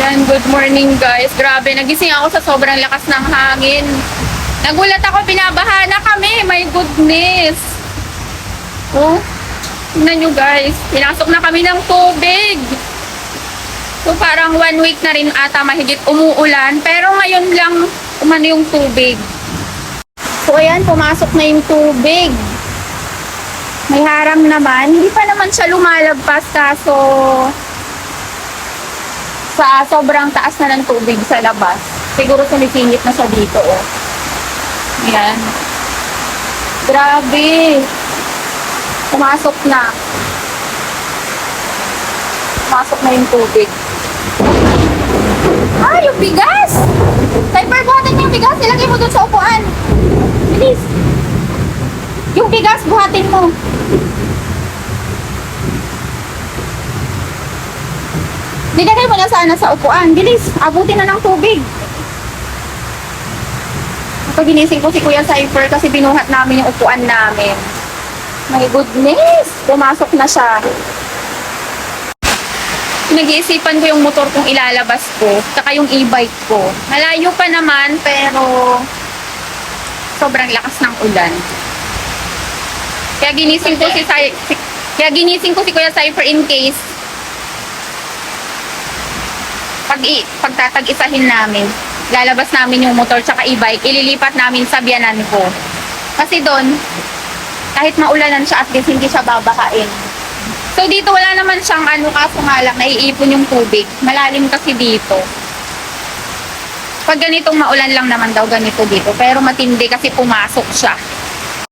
Yan, good morning guys. Grabe, nagising ako sa sobrang lakas ng hangin. Nagulat ako, binabaha na kami. My goodness. Oh, tingnan nyo guys. Pinasok na kami ng tubig. So parang 1 week na rin ata mahigit umuulan. Pero ngayon lang umano yung tubig. So ayan, pumasok na yung tubig. May harang naman. Hindi pa naman siya lumalagpas kaso sa sobrang taas na ng tubig sa labas. Siguro sumisingit na siya dito, oh. Ayan. Grabe. Pumasok na. Pumasok na yung tubig. Ah, yung bigas! Cyber, buhatin yung bigas. Ilagay mo dun sa upuan. Bilis. Yung bigas, buhatin mo. Nilagay mo na sana sa upuan. Bilis, abutin na ng tubig. Kapag ginising ko si Kuya Cypher kasi binuhat namin yung upuan namin. My goodness, pumasok na siya. Nag-iisipan ko yung motor kong ilalabas ko, saka yung e-bike ko. Malayo pa naman, pero sobrang lakas ng ulan. Kaya ginising ko si Kuya Cypher in case pagtatag-isahin namin, lalabas namin yung motor tsaka e-bike, ililipat namin sa biyanan ko. Kasi doon, kahit maulanan siya, at least hindi siya babahain. So dito wala naman siyang kaso nga lang, naiipon yung tubig. Malalim kasi dito. Pag ganitong maulan lang naman daw ganito dito, pero matindi kasi pumasok siya.